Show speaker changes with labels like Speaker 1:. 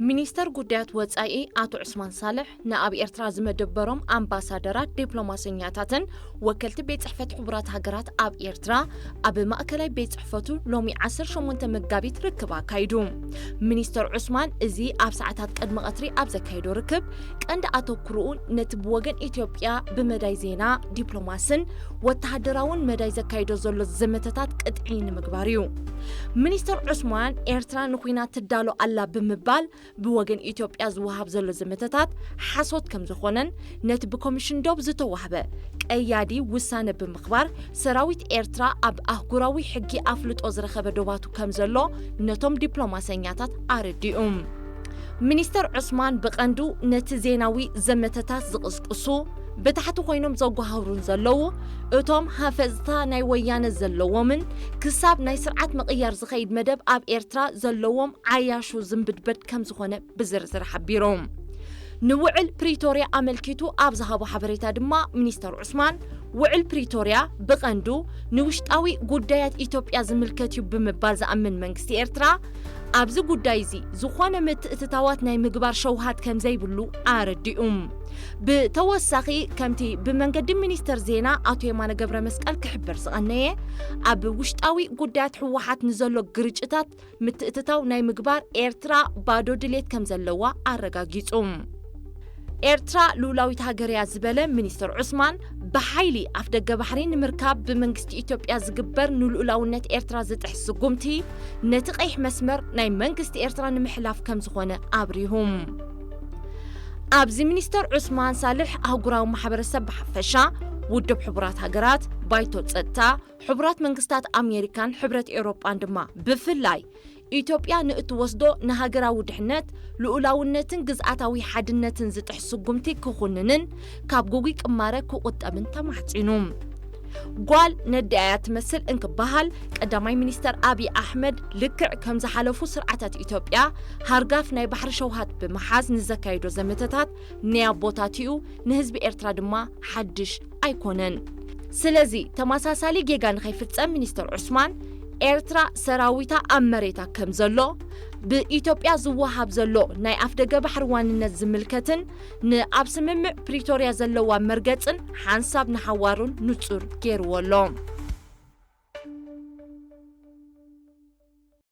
Speaker 1: ሚኒስተር ጉዳያት ወጻኢ አቶ ዑስማን ሳልሕ ንአብ ኤርትራ ዝመደበሮም አምባሳደራት ዲፕሎማስያታትን ወከልቲ ቤት ጽሕፈት ሕቡራት ሃገራት አብ ኤርትራ አብ ማእከላይ ቤት ጽሕፈቱ ሎሚ 18 መጋቢት ርክብ አካይዱ ሚኒስተር ዑስማን እዚ አብ ሰዓታት ቀድመ ቀትሪ አብ ዘካይዶ ርክብ ቀንዲ አተኩሩኡ ነቲ ብወገን ኢትዮጵያ ብመዳይ ዜና ዲፕሎማስን ወተሃደራውን መዳይ ዘካይዶ ዘሎ ዘመተታት ቅጥዒ ንምግባር እዩ ሚኒስተር ዑስማን ኤርትራ ንኩናት ትዳሎ አላ ብምባል بوجن إثيوبيا زوهاب زلوا زمتات حسود كم زخونن نت بكوميشن دوب زتوهبه أيادي وسانة بمخبار سراويت إيرترا أب أهجراوي حقي أفلت أزر خبردوباتو كم زلوا نتوم دبلوماسيات أرديهم مينستر عثمان بقندو نت زيناوي زمتات زقصقصو بتحتو خوينم زوجو هاورون زلوا اتوم حافظتا ناي ويان زلوا من كساب ناي سرعت مقيار زخيد مدب اب إيرترا زلوهم عياشو زنبدبد كم زخونه بزرزر حبيروم نوعل بريتوريا عملكيتو اب زهابو حبريتا دما مينستر عثمان وعل بريتوريا بقندو نوشطاوي غدايات إثيوبيا زملكتيو بمبال زامن منግስቲ ኤርትራ ኣብዚ ጉዳይ እዚ ዝኾነ ምትእትታዋት ናይ ምግባር ሸውሃት ከም ዘይብሉ ኣረዲኡም ብተወሳኺ ከምቲ ብመንገዲ ሚኒስተር ዜና ኣቶ የማነ ገብረ መስቀል ክሕበር ዝቐነየ ኣብ ውሽጣዊ ጉዳያት ሕወሓት ንዘሎ ግርጭታት ምትእትታው ናይ ምግባር ኤርትራ ባዶ ድሌት ከም ዘለዋ ኣረጋጊጹም ኤርትራ ሉላዊት ሃገርያ ዝበለ ሚኒስተር ዑስማን በሓይሊ ኣፍደገ ባሕሪ ንምርካብ ብመንግስቲ ኢትዮጵያ ዝግበር ንሉላውነት ኤርትራ ዝጥሕስ ስጉምቲ ነቲ ቀይሕ መስመር ናይ መንግስቲ ኤርትራ ንምሕላፍ ከም ዝኾነ ኣብሪሁም ኣብዚ ሚኒስተር ዑስማን ሳልሕ ኣህጉራዊ ማሕበረሰብ ብሓፈሻ ውድብ ሕቡራት ሃገራት ባይቶ ጸጥታ ሕቡራት መንግስታት ኣሜሪካን ሕብረት ኤውሮጳን ድማ ብፍላይ ኢትዮጵያ ንእትወስዶ ንሃገራዊ ድሕነት ልኡላውነትን ግዝኣታዊ ሓድነትን ዝጥሕስ ስጉምቲ ክኹንንን ካብ ጎጉይ ቅማረ ክቁጠብን ተማሕፂኑም ጓል ነዳያ ትመስል እንክበሃል ቀዳማይ ሚኒስተር አብይ አሕመድ ልክዕ ከም ዝሓለፉ ስርዓታት ኢትዮጵያ ሃርጋፍ ናይ ባሕሪ ሸውሃት ብምሓዝ ንዘካይዶ ዘመተታት ንያቦታትኡ ንህዝቢ ኤርትራ ድማ ሓድሽ ኣይኮነን ስለዚ ተመሳሳሊ ጌጋ ንኸይፍጸም ሚኒስተር ዑስማን ኤርትራ ሰራዊታ ኣብ መሬታ ከም ዘሎ ብኢትዮጵያ ዝወሃብ ዘሎ ናይ ኣፍደገ ባሕሪ ዋንነት ዝምልከትን ንኣብ ስምምዕ ፕሪቶሪያ ዘለዋ መርገጽን ሓንሳብ ንሓዋሩን ንጹር ገይርዎ ኣሎ